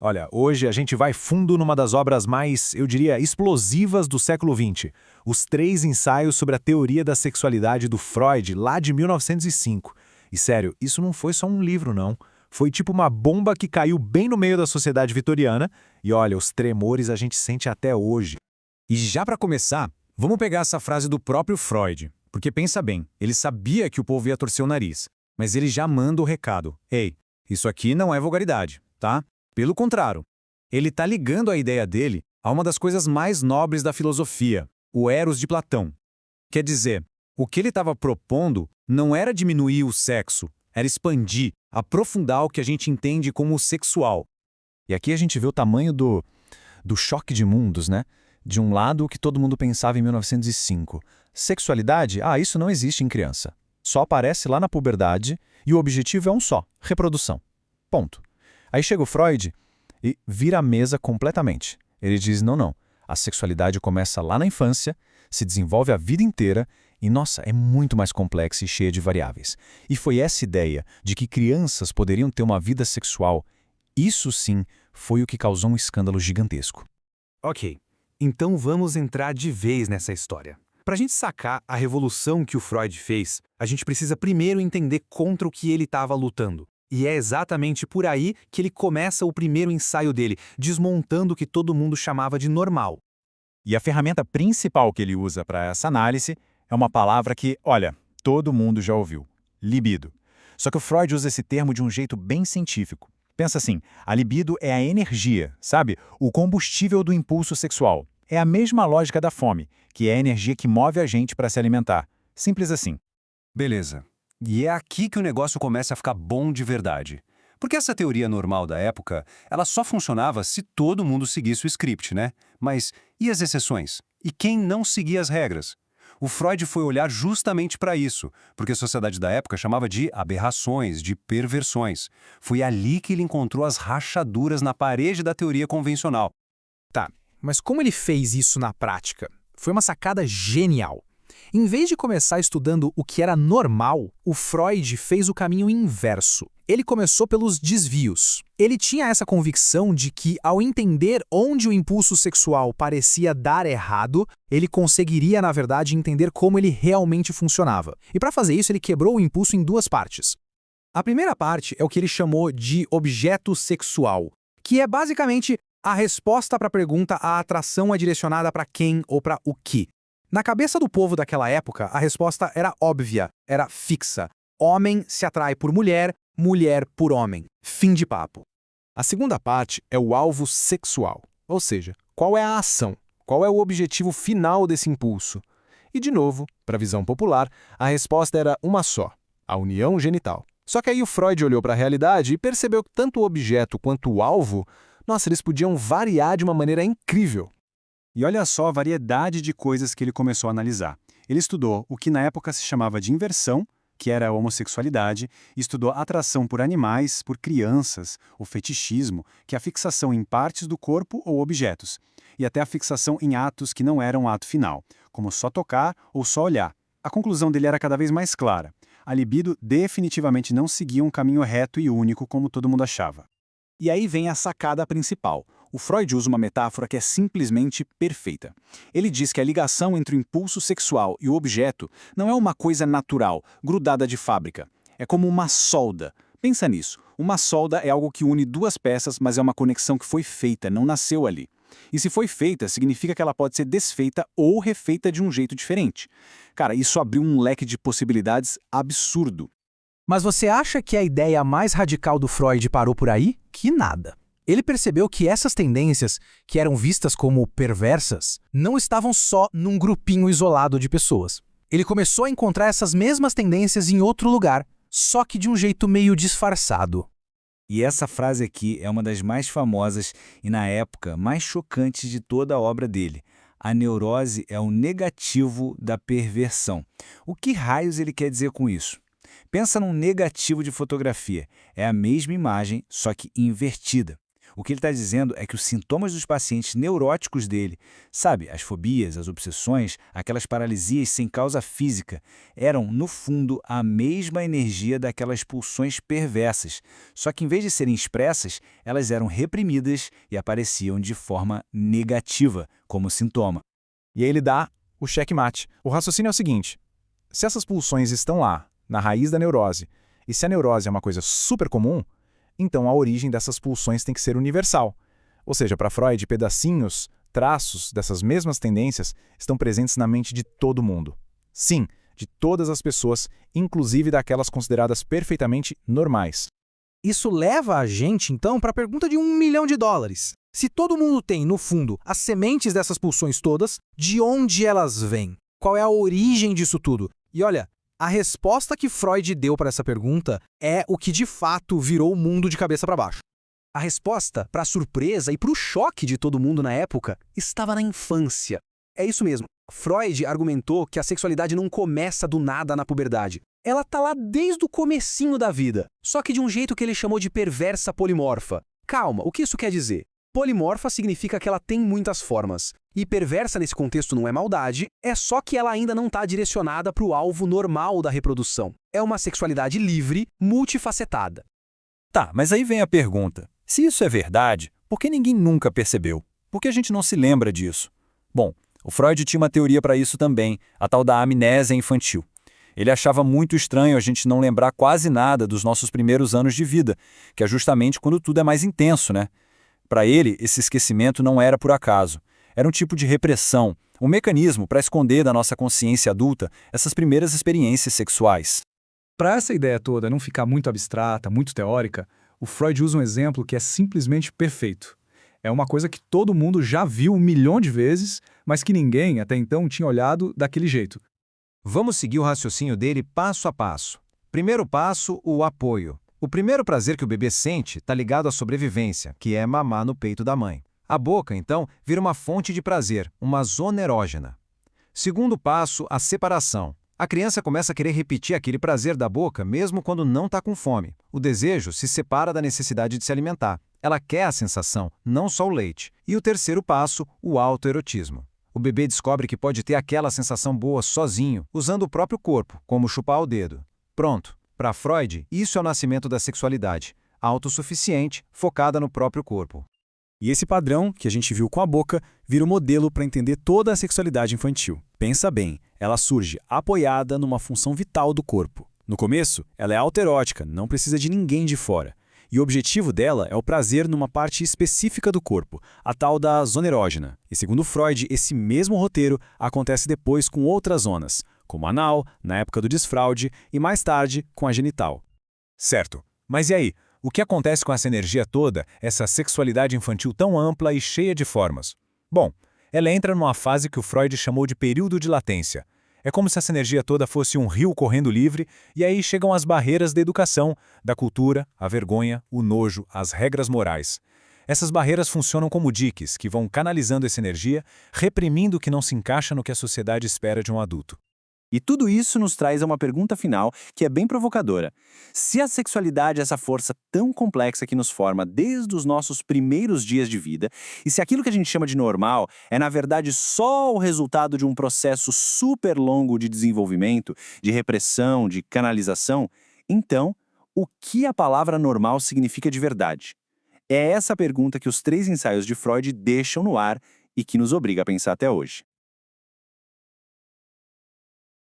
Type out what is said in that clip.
Olha, hoje a gente vai fundo numa das obras mais, eu diria, explosivas do século XX. Os 3 ensaios sobre a teoria da sexualidade do Freud, lá de 1905. E sério, isso não foi só um livro, não. Foi tipo uma bomba que caiu bem no meio da sociedade vitoriana. E olha, os tremores a gente sente até hoje. E já para começar, vamos pegar essa frase do próprio Freud. Porque pensa bem, ele sabia que o povo ia torcer o nariz. Mas ele já manda o recado. Ei, isso aqui não é vulgaridade, tá? Pelo contrário, ele está ligando a ideia dele a uma das coisas mais nobres da filosofia, o Eros de Platão. Quer dizer, o que ele estava propondo não era diminuir o sexo, era expandir, aprofundar o que a gente entende como sexual. E aqui a gente vê o tamanho do choque de mundos, né? De um lado, o que todo mundo pensava em 1905. Sexualidade? Ah, isso não existe em criança. Só aparece lá na puberdade e o objetivo é um só, reprodução. Ponto. Aí chega o Freud e vira a mesa completamente. Ele diz, não, a sexualidade começa lá na infância, se desenvolve a vida inteira e, nossa, é muito mais complexa e cheia de variáveis. E foi essa ideia de que crianças poderiam ter uma vida sexual, isso sim foi o que causou um escândalo gigantesco. Ok, então vamos entrar de vez nessa história. Para a gente sacar a revolução que o Freud fez, a gente precisa primeiro entender contra o que ele estava lutando. E é exatamente por aí que ele começa o primeiro ensaio dele, desmontando o que todo mundo chamava de normal. E a ferramenta principal que ele usa para essa análise é uma palavra que, olha, todo mundo já ouviu: libido. Só que o Freud usa esse termo de um jeito bem científico. Pensa assim, a libido é a energia, sabe? O combustível do impulso sexual. É a mesma lógica da fome, que é a energia que move a gente para se alimentar. Simples assim. Beleza. E é aqui que o negócio começa a ficar bom de verdade. Porque essa teoria normal da época, ela só funcionava se todo mundo seguisse o script, né? Mas e as exceções? E quem não seguia as regras? O Freud foi olhar justamente para isso, porque a sociedade da época chamava de aberrações, de perversões. Foi ali que ele encontrou as rachaduras na parede da teoria convencional. Tá, mas como ele fez isso na prática? Foi uma sacada genial. Em vez de começar estudando o que era normal, o Freud fez o caminho inverso. Ele começou pelos desvios. Ele tinha essa convicção de que, ao entender onde o impulso sexual parecia dar errado, ele conseguiria, na verdade, entender como ele realmente funcionava. E para fazer isso, ele quebrou o impulso em 2 partes. A primeira parte é o que ele chamou de objeto sexual, que é basicamente a resposta para a pergunta: a atração é direcionada para quem ou para o que? Na cabeça do povo daquela época, a resposta era óbvia, era fixa. Homem se atrai por mulher, mulher por homem. Fim de papo. A segunda parte é o alvo sexual, ou seja, qual é a ação, qual é o objetivo final desse impulso. E, de novo, para a visão popular, a resposta era uma só: a união genital. Só que aí o Freud olhou para a realidade e percebeu que tanto o objeto quanto o alvo, nossa, eles podiam variar de uma maneira incrível. E olha só a variedade de coisas que ele começou a analisar. Ele estudou o que na época se chamava de inversão, que era a homossexualidade, estudou atração por animais, por crianças, o fetichismo, que é a fixação em partes do corpo ou objetos, e até a fixação em atos que não eram ato final, como só tocar ou só olhar. A conclusão dele era cada vez mais clara. A libido definitivamente não seguia um caminho reto e único como todo mundo achava. E aí vem a sacada principal. O Freud usa uma metáfora que é simplesmente perfeita. Ele diz que a ligação entre o impulso sexual e o objeto não é uma coisa natural, grudada de fábrica. É como uma solda. Pensa nisso. Uma solda é algo que une 2 peças, mas é uma conexão que foi feita, não nasceu ali. E se foi feita, significa que ela pode ser desfeita ou refeita de um jeito diferente. Cara, isso abriu um leque de possibilidades absurdo. Mas você acha que a ideia mais radical do Freud parou por aí? Que nada. Ele percebeu que essas tendências, que eram vistas como perversas, não estavam só num grupinho isolado de pessoas. Ele começou a encontrar essas mesmas tendências em outro lugar, só que de um jeito meio disfarçado. E essa frase aqui é uma das mais famosas e, na época, mais chocantes de toda a obra dele. A neurose é o negativo da perversão. O que raios ele quer dizer com isso? Pensa num negativo de fotografia. É a mesma imagem, só que invertida. O que ele está dizendo é que os sintomas dos pacientes neuróticos dele, sabe, as fobias, as obsessões, aquelas paralisias sem causa física, eram, no fundo, a mesma energia daquelas pulsões perversas, só que em vez de serem expressas, elas eram reprimidas e apareciam de forma negativa, como sintoma. E aí ele dá o checkmate. O raciocínio é o seguinte: se essas pulsões estão lá, na raiz da neurose, e se a neurose é uma coisa super comum, então a origem dessas pulsões tem que ser universal. Ou seja, para Freud, pedacinhos, traços dessas mesmas tendências estão presentes na mente de todo mundo. Sim, de todas as pessoas, inclusive daquelas consideradas perfeitamente normais. Isso leva a gente, então, para a pergunta de $1 milhão. Se todo mundo tem, no fundo, as sementes dessas pulsões todas, de onde elas vêm? Qual é a origem disso tudo? E olha, a resposta que Freud deu para essa pergunta é o que de fato virou o mundo de cabeça para baixo. A resposta, para a surpresa e para o choque de todo mundo na época, estava na infância. É isso mesmo. Freud argumentou que a sexualidade não começa do nada na puberdade. Ela tá lá desde o comecinho da vida, só que de um jeito que ele chamou de perversa polimorfa. Calma, o que isso quer dizer? Polimorfa significa que ela tem muitas formas. E perversa nesse contexto não é maldade, é só que ela ainda não está direcionada para o alvo normal da reprodução. É uma sexualidade livre, multifacetada. Tá, mas aí vem a pergunta. Se isso é verdade, por que ninguém nunca percebeu? Por que a gente não se lembra disso? Bom, o Freud tinha uma teoria para isso também, a tal da amnésia infantil. Ele achava muito estranho a gente não lembrar quase nada dos nossos primeiros anos de vida, que é justamente quando tudo é mais intenso, né? Para ele, esse esquecimento não era por acaso. Era um tipo de repressão, um mecanismo para esconder da nossa consciência adulta essas primeiras experiências sexuais. Para essa ideia toda não ficar muito abstrata, muito teórica, o Freud usa um exemplo que é simplesmente perfeito. É uma coisa que todo mundo já viu 1 milhão de vezes, mas que ninguém até então tinha olhado daquele jeito. Vamos seguir o raciocínio dele passo a passo. Primeiro passo, o apoio. O primeiro prazer que o bebê sente está ligado à sobrevivência, que é mamar no peito da mãe. A boca, então, vira uma fonte de prazer, uma zona erógena. Segundo passo, a separação. A criança começa a querer repetir aquele prazer da boca mesmo quando não está com fome. O desejo se separa da necessidade de se alimentar. Ela quer a sensação, não só o leite. E o terceiro passo, o autoerotismo. O bebê descobre que pode ter aquela sensação boa sozinho, usando o próprio corpo, como chupar o dedo. Pronto. Para Freud, isso é o nascimento da sexualidade, autossuficiente, focada no próprio corpo. E esse padrão, que a gente viu com a boca, vira o modelo para entender toda a sexualidade infantil. Pensa bem, ela surge apoiada numa função vital do corpo. No começo, ela é autoerótica, não precisa de ninguém de fora. E o objetivo dela é o prazer numa parte específica do corpo, a tal da zona erógena. E segundo Freud, esse mesmo roteiro acontece depois com outras zonas, como a anal, na época do desfraude, e mais tarde com a genital. Certo. Mas e aí? O que acontece com essa energia toda, essa sexualidade infantil tão ampla e cheia de formas? Bom, ela entra numa fase que o Freud chamou de período de latência. É como se essa energia toda fosse um rio correndo livre, e aí chegam as barreiras da educação, da cultura, a vergonha, o nojo, as regras morais. Essas barreiras funcionam como diques que vão canalizando essa energia, reprimindo o que não se encaixa no que a sociedade espera de um adulto. E tudo isso nos traz a uma pergunta final que é bem provocadora. Se a sexualidade é essa força tão complexa que nos forma desde os nossos primeiros dias de vida, e se aquilo que a gente chama de normal é na verdade só o resultado de um processo super longo de desenvolvimento, de repressão, de canalização, então, o que a palavra normal significa de verdade? É essa pergunta que os 3 ensaios de Freud deixam no ar e que nos obriga a pensar até hoje.